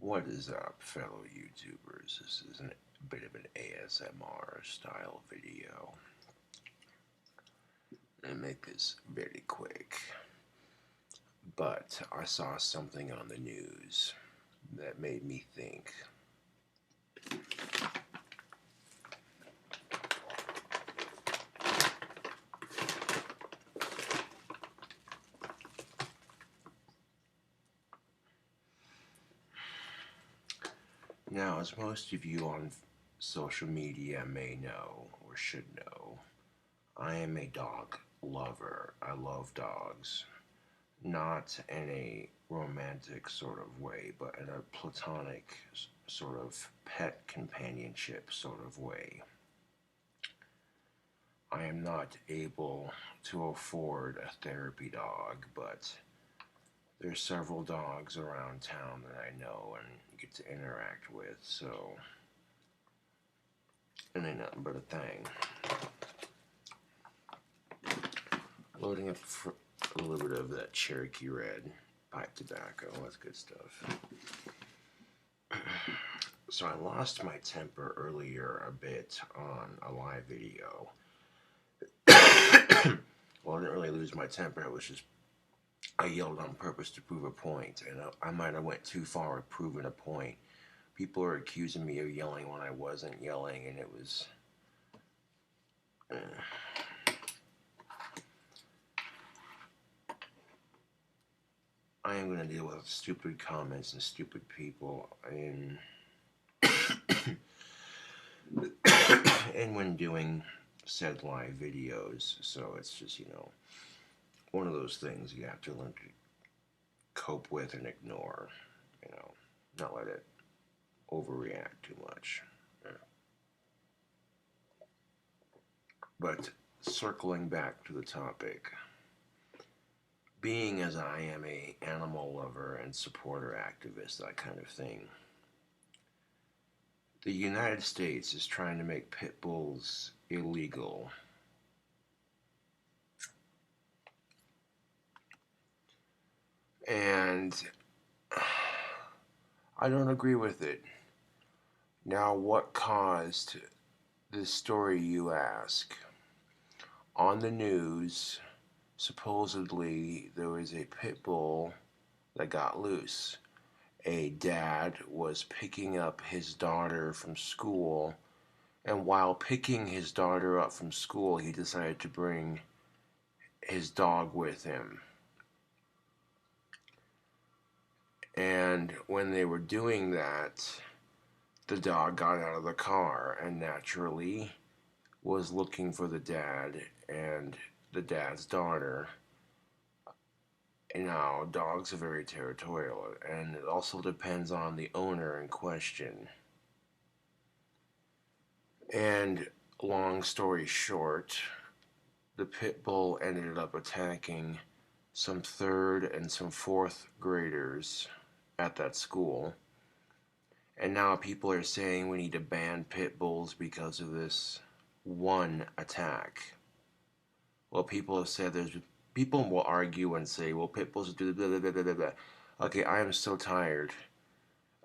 What is up, fellow YouTubers? This is a bit of an ASMR style video. And make this very quick. But I saw something on the news that made me think. Now, as most of you on social media may know, or should know, I am a dog lover. I love dogs. Not in a romantic sort of way, but in a platonic sort of pet companionship sort of way. I am not able to afford a therapy dog, but there's several dogs around town that I know and get to interact with, so it ain't nothing but a thing. Loading up a little bit of that Cherokee Red pipe tobacco. That's good stuff. So I lost my temper earlier a bit on a live video. Well, I didn't really lose my temper. It was just I yelled on purpose to prove a point, and I might have went too far with proving a point. People are accusing me of yelling when I wasn't yelling, and it was. I am going to deal with stupid comments and stupid people, and when doing said live videos, so it's just, one of those things you have to learn to cope with and ignore, not let it overreact too much. But circling back to the topic, being as I am a animal lover and supporter activist, that kind of thing, the United States is trying to make pit bulls illegal. And I don't agree with it. Now, what caused this story, you ask? On the news, supposedly there was a pit bull that got loose. A dad was picking up his daughter from school, and while picking his daughter up from school, he decided to bring his dog with him. And when they were doing that, the dog got out of the car and naturally was looking for the dad and the dad's daughter. Now, dogs are very territorial, and it also depends on the owner in question. And long story short, the pit bull ended up attacking some 3rd and some 4th graders at that school. And now people are saying we need to ban pit bulls because of this one attack. Well, people have said people will argue and say, well, pit bulls do blah, blah, blah, blah, blah. Okay, I am so tired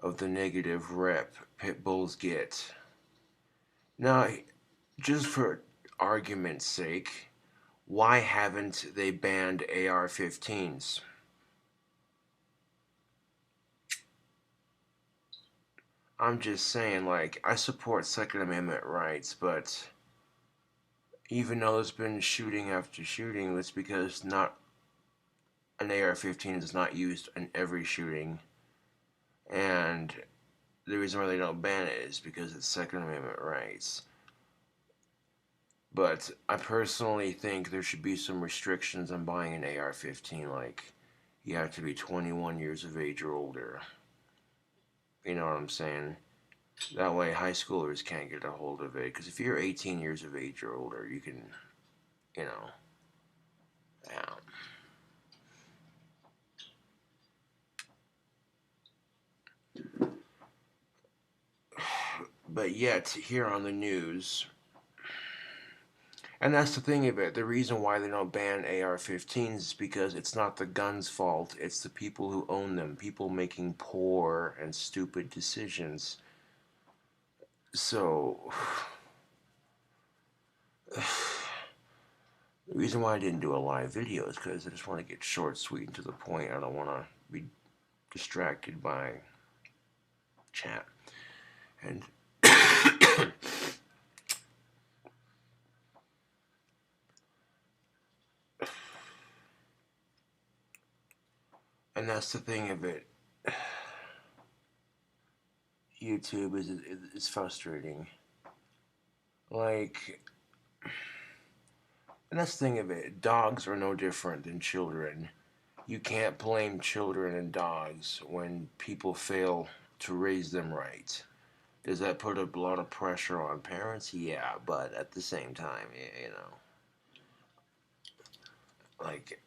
of the negative rep pit bulls get. Now, just for argument's sake, why haven't they banned AR-15s? I'm just saying, like, I support Second Amendment rights, but even though there's been shooting after shooting, that's because not an AR-15 is not used in every shooting, and the reason why they don't ban it is because it's Second Amendment rights. But I personally think there should be some restrictions on buying an AR-15, like you have to be 21 years of age or older. You know what I'm saying? That way high schoolers can't get a hold of it, because if you're 18 years of age or older, you can, yeah. But yet, here on the news, And that's the thing of it. The reason why they don't ban AR-15s is because it's not the gun's fault. It's the people who own them. People making poor and stupid decisions. So, the reason why I didn't do a live video is because I just want to get short, sweet, and to the point. I don't want to be distracted by chat. And and that's the thing of it. YouTube is frustrating. Like, and that's the thing of it. Dogs are no different than children. You can't blame children and dogs when people fail to raise them right. Does that put a lot of pressure on parents? Yeah, but at the same time, you know, like,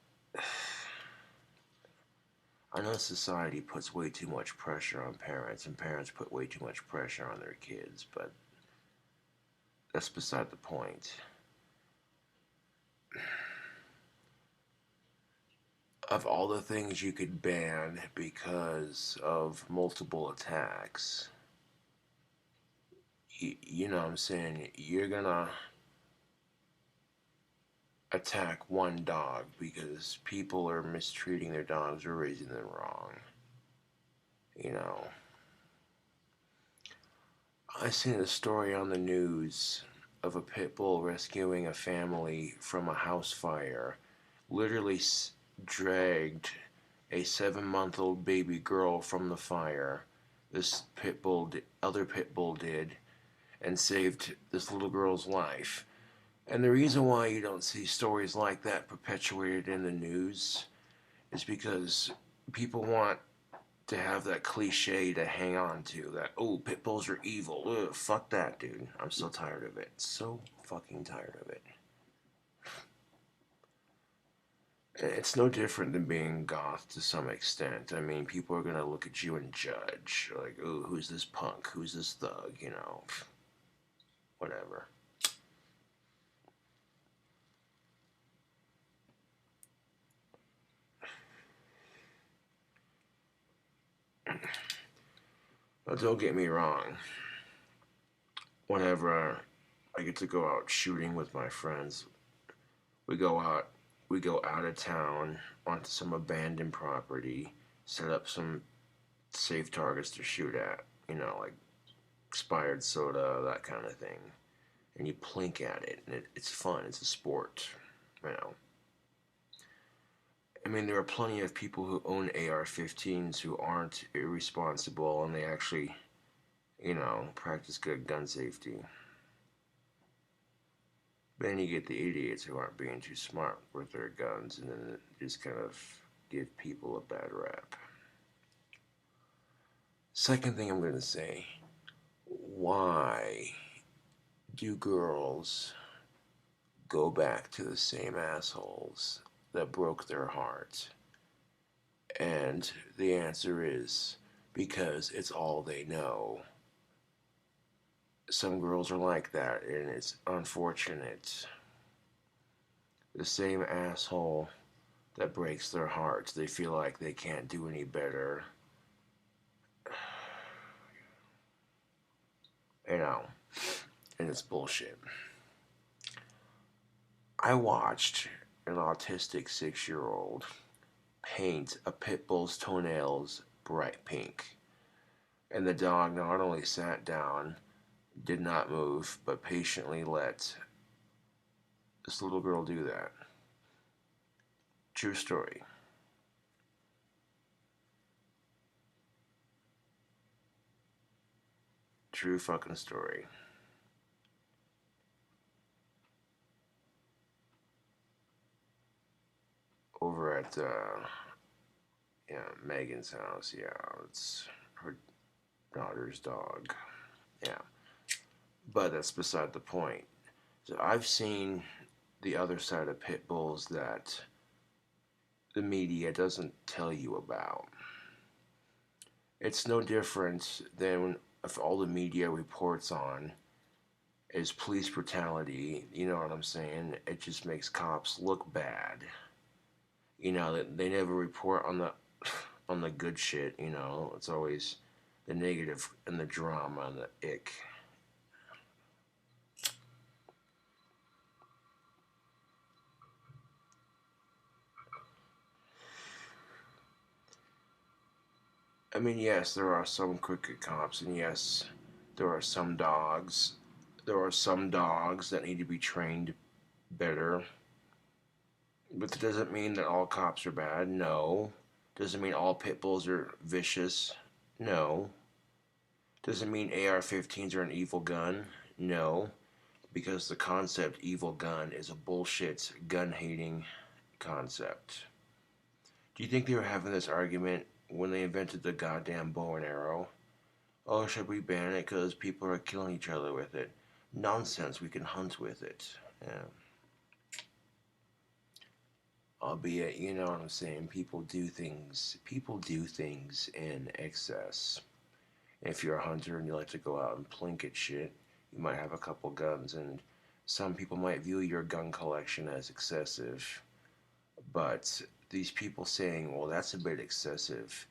I know society puts way too much pressure on parents, and parents put way too much pressure on their kids, but that's beside the point. Of all the things you could ban because of multiple attacks, you know what I'm saying? You're gonna attack one dog because people are mistreating their dogs or raising them wrong. You know, I seen a story on the news of a pit bull rescuing a family from a house fire. Literally dragged a 7-month-old baby girl from the fire. This other pit bull did, and saved this little girl's life. And the reason why you don't see stories like that perpetuated in the news is because people want to have that cliche to hang on to. That, oh, pit bulls are evil. Ugh, fuck that, dude. I'm so tired of it. So fucking tired of it. It's no different than being goth to some extent. I mean, people are gonna look at you and judge. Like, oh, who's this punk? Who's this thug? You know, whatever. But don't get me wrong. Whenever I get to go out shooting with my friends, we go out of town onto some abandoned property, set up some safe targets to shoot at, you know, like expired soda, that kind of thing. And you plink at it, and it's fun. It's a sport, you know. I mean, there are plenty of people who own AR-15s who aren't irresponsible, and they actually, you know, practice good gun safety. Then you get the idiots who aren't being too smart with their guns, and then just kind of give people a bad rap. Second thing I'm going to say, why do girls go back to the same assholes that broke their heart? And the answer is because it's all they know. Some girls are like that, and it's unfortunate. The same asshole that breaks their hearts, they feel like they can't do any better. You know, and it's bullshit. I watched an autistic 6-year-old paint a pit bull's toenails bright pink. And the dog not only sat down, did not move, but patiently let this little girl do that. True story. True fucking story. Over at Megan's house, it's her daughter's dog. Yeah. But that's beside the point. So I've seen the other side of pit bulls that the media doesn't tell you about. It's no different than if all the media reports on is police brutality. You know what I'm saying? It just makes cops look bad. You know, they never report on the on the good shit. You know, it's always the negative and the drama and the ick. I mean, yes, there are some crooked cops, and yes, there are some dogs. There are some dogs that need to be trained better. But that doesn't mean that all cops are bad. No. Doesn't mean all pit bulls are vicious. No. Doesn't mean AR-15s are an evil gun. No. Because the concept evil gun is a bullshit gun hating concept. Do you think they were having this argument when they invented the goddamn bow and arrow? Oh, should we ban it because people are killing each other with it? Nonsense, we can hunt with it. Yeah. Albeit, you know what I'm saying, people do things in excess. And if you're a hunter and you like to go out and plink at shit, you might have a couple guns, and some people might view your gun collection as excessive. But these people saying, well, that's a bit excessive,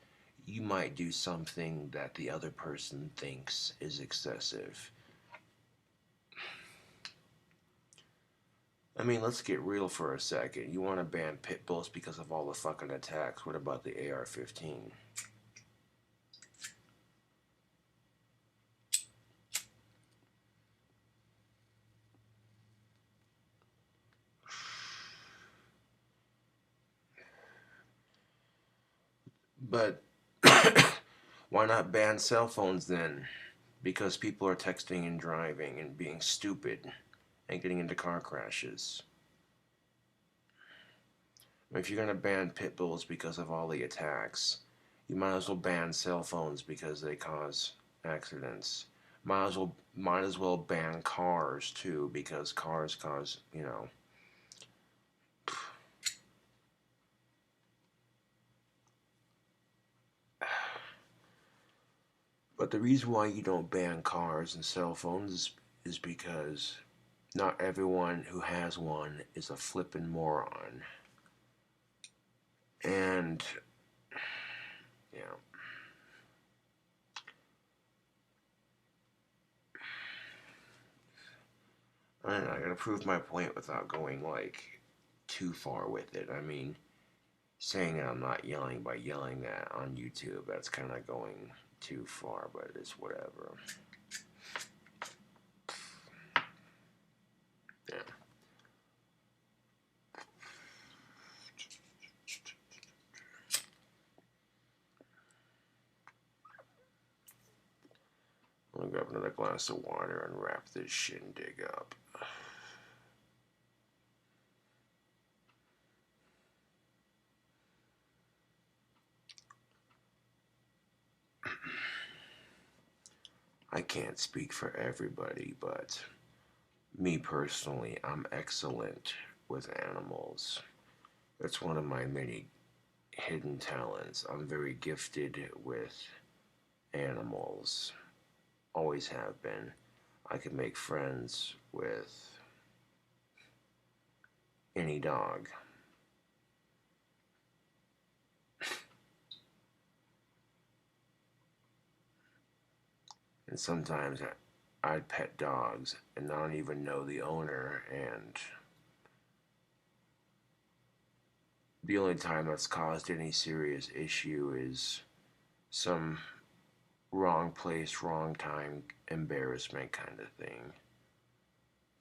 you might do something that the other person thinks is excessive. I mean, let's get real for a second. You want to ban pit bulls because of all the fucking attacks. What about the AR-15? But why not ban cell phones then? Because people are texting and driving and being stupid and getting into car crashes. If you're going to ban pit bulls because of all the attacks, you might as well ban cell phones because they cause accidents. Might as well ban cars too because cars cause, you know. But the reason why you don't ban cars and cell phones is because not everyone who has one is a flippin' moron. And, yeah. I don't know, I gotta prove my point without going, like, too far with it. I mean, saying that I'm not yelling by yelling that on YouTube, that's kind of going too far, but it's whatever. Yeah. I'm gonna grab another glass of water and wrap this shindig up. I can't speak for everybody, but me personally, I'm excellent with animals. It's one of my many hidden talents. I'm very gifted with animals. Always have been. I can make friends with any dog. And sometimes I'd pet dogs and not even know the owner, and the only time that's caused any serious issue is some wrong place, wrong time, embarrassment kind of thing.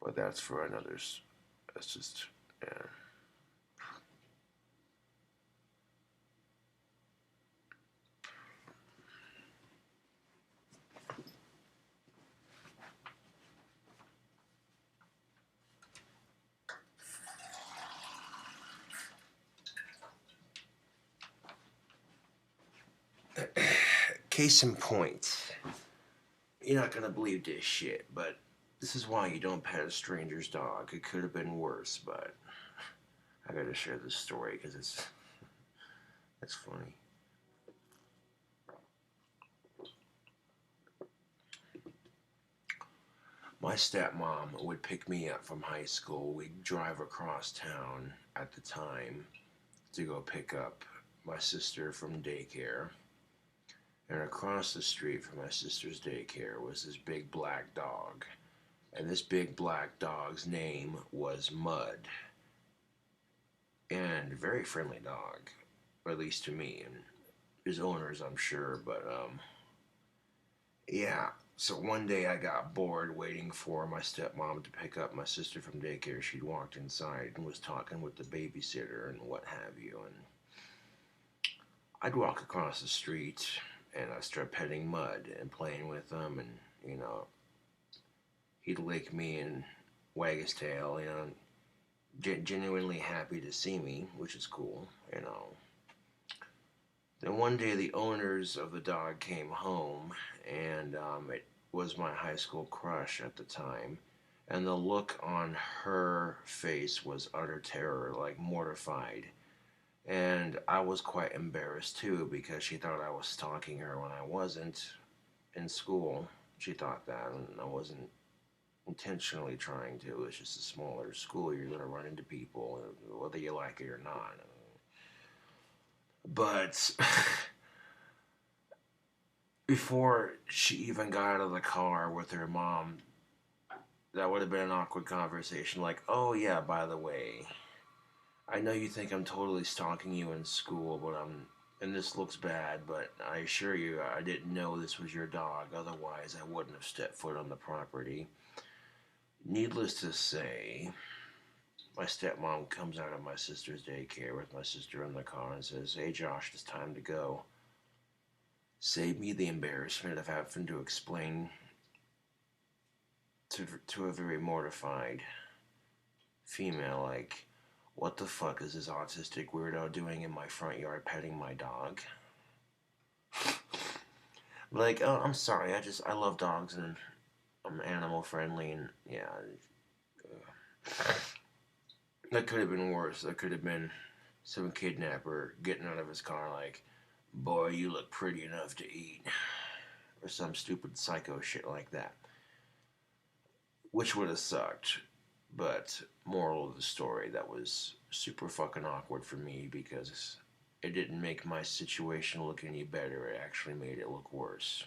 But that's for another's. That's just, yeah. Case in point, you're not gonna believe this shit, but this is why you don't pet a stranger's dog. It could have been worse, but I gotta share this story because it's funny. My stepmom would pick me up from high school. We'd drive across town at the time to go pick up my sister from daycare. And across the street from my sister's daycare was this big black dog. And this big black dog's name was Mud. And a very friendly dog, or at least to me, and his owners, I'm sure. But yeah. So one day I got bored waiting for my stepmom to pick up my sister from daycare. She'd walked inside and was talking with the babysitter and what have you. And I'd walk across the street and I'd start petting Mud and playing with him. And, he'd lick me and wag his tail, genuinely happy to see me, which is cool. Then one day the owners of the dog came home, and it was my high school crush at the time. And the look on her face was utter terror, like mortified. And I was quite embarrassed too, because she thought I was stalking her when I wasn't in school. She thought that, and I wasn't intentionally trying to. It's just a smaller school. You're going to run into people, whether you like it or not. But before she even got out of the car with her mom, that would have been an awkward conversation. Like, oh yeah, by the way, I know you think I'm totally stalking you in school, and this looks bad, but I assure you, I didn't know this was your dog. Otherwise, I wouldn't have stepped foot on the property. Needless to say, my stepmom comes out of my sister's daycare with my sister in the car and says, "Hey Josh, it's time to go." Save me the embarrassment of having to explain to a very mortified female, like, what the fuck is this autistic weirdo doing in my front yard petting my dog? Like, oh, I'm sorry, I love dogs and I'm animal friendly, and yeah. That could have been worse. That could have been some kidnapper getting out of his car like, "Boy, you look pretty enough to eat." Or some stupid psycho shit like that. Which would have sucked. But, moral of the story, that was super fucking awkward for me because it didn't make my situation look any better. It actually made it look worse.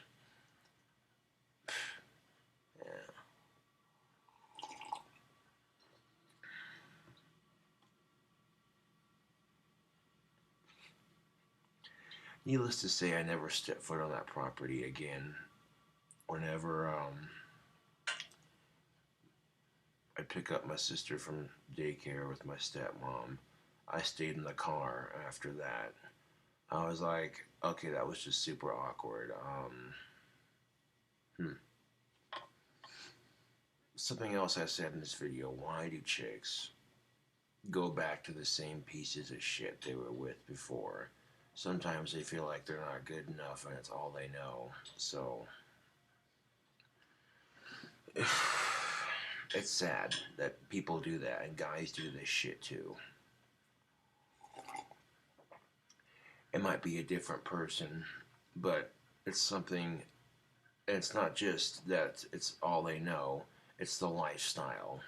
Yeah. Needless to say, I never stepped foot on that property again. Whenever I pick up my sister from daycare with my stepmom, I stayed in the car after that. I was like, okay, that was just super awkward. Something else I said in this video: why do chicks go back to the same pieces of shit they were with before? Sometimes they feel like they're not good enough and it's all they know. So it's sad that people do that, and guys do this shit too. It might be a different person, but it's something, and it's not just that it's all they know, it's the lifestyle.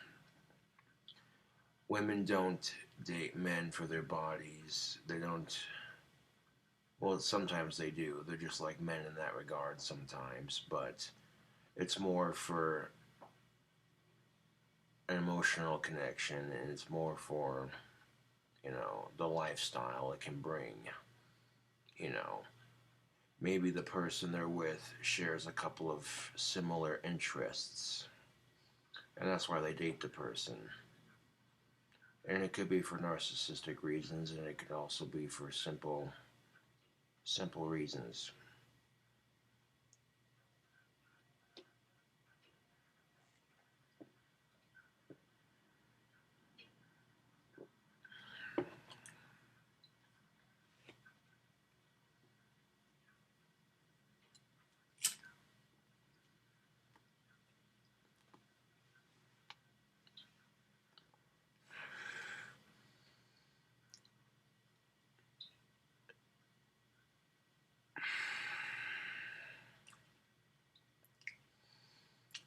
Women don't date men for their bodies. They don't, well, sometimes they do. They're just like men in that regard sometimes, but it's more for an emotional connection, and it's more for, the lifestyle it can bring. Maybe the person they're with shares a couple of similar interests, and that's why they date the person. And it could be for narcissistic reasons, and it could also be for simple reasons.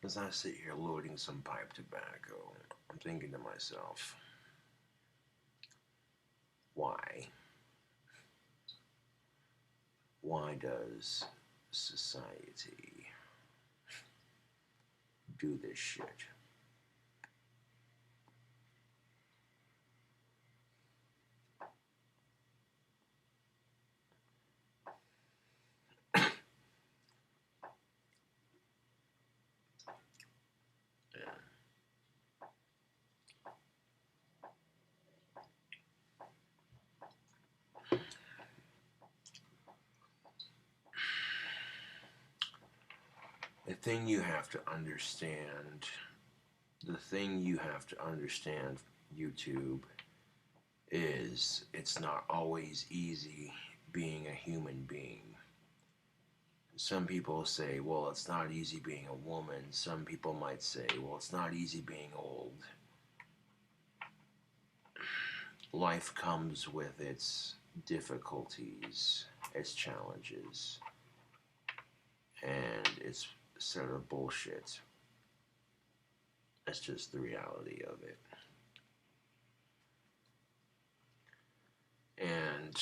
As I sit here loading some pipe tobacco, I'm thinking to myself, why? Why does society do this shit? The thing you have to understand, YouTube, is it's not always easy being a human being. Some people say, well, it's not easy being a woman. Some people might say, well, it's not easy being old. Life comes with its difficulties, its challenges, and its set of bullshit. That's just the reality of it. And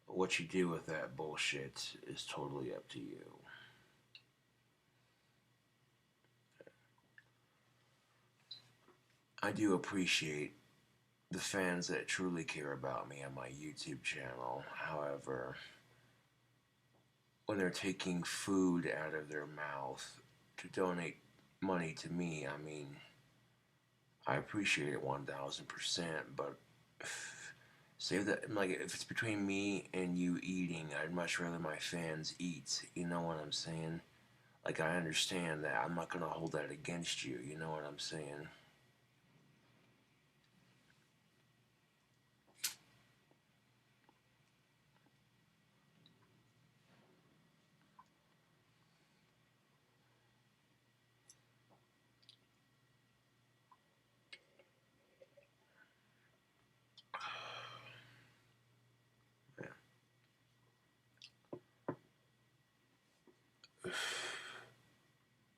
what you do with that bullshit is totally up to you. I do appreciate the fans that truly care about me on my YouTube channel. However, when they're taking food out of their mouth to donate money to me, I mean, I appreciate it 1000%, but save that. Like, if it's between me and you eating, I'd much rather my fans eat. You know what I'm saying? Like, I understand that. I'm not gonna hold that against you. You know what I'm saying?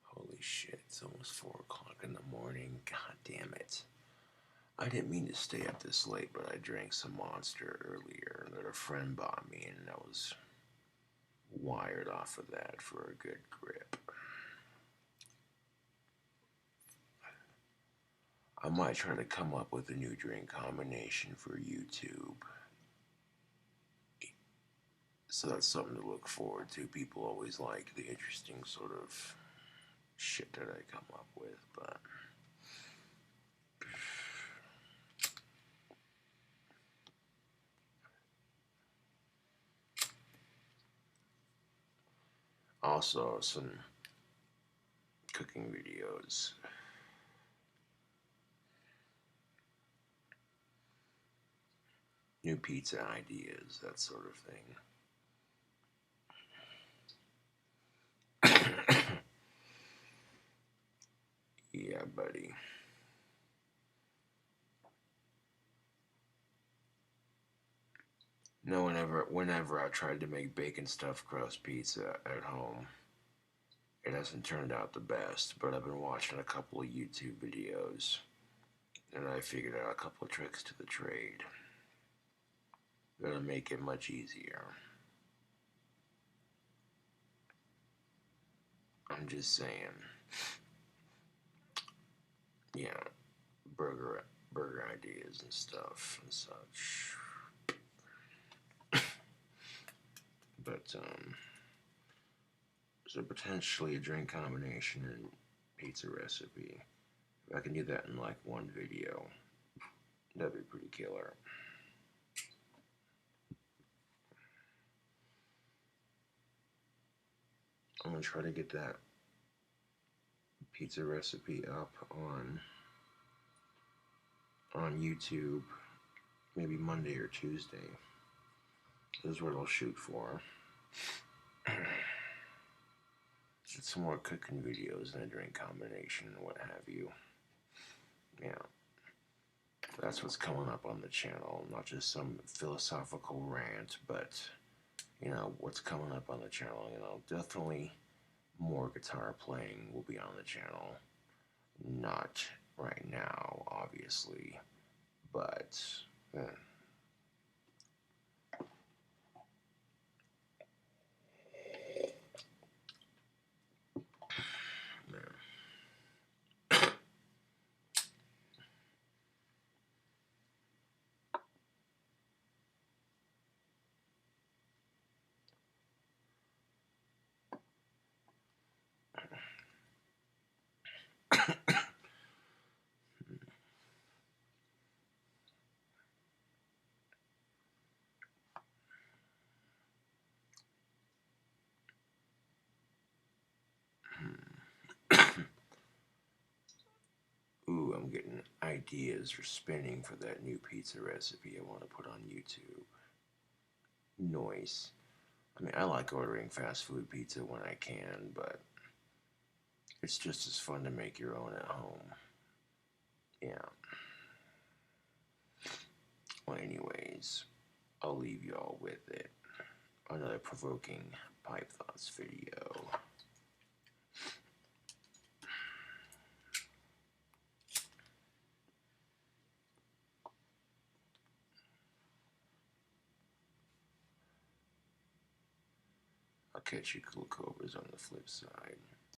Holy shit, it's almost 4 o'clock in the morning. God damn it. I didn't mean to stay up this late, but I drank some Monster earlier that a friend bought me, and I was wired off of that for a good grip. I might try to come up with a new drink combination for YouTube. So that's something to look forward to. People always like the interesting sort of shit that I come up with, but also some cooking videos. New pizza ideas, that sort of thing. Yeah, buddy. No, whenever I tried to make bacon stuffed crust pizza at home, it hasn't turned out the best, but I've been watching a couple of YouTube videos, and I figured out a couple of tricks to the trade that'll make it much easier. I'm just saying. Yeah, burger ideas and stuff and such. But so potentially a drink combination and pizza recipe. If I can do that in like one video, that'd be pretty killer. I'm gonna try to get that pizza recipe up on YouTube maybe Monday or Tuesday. This is what I'll shoot for. Get some more cooking videos and a drink combination and what have you. Yeah. That's what's coming up on the channel. Not just some philosophical rant, but, you know, what's coming up on the channel. You know, definitely more guitar playing will be on the channel. Not right now, obviously, but ooh, I'm getting ideas for spinning for that new pizza recipe I want to put on YouTube. Noise. I mean, I like ordering fast food pizza when I can, but it's just as fun to make your own at home. Yeah. Well, anyways, I'll leave y'all with it. Another provoking pipe thoughts video. I'll catch you cool cobras on the flip side.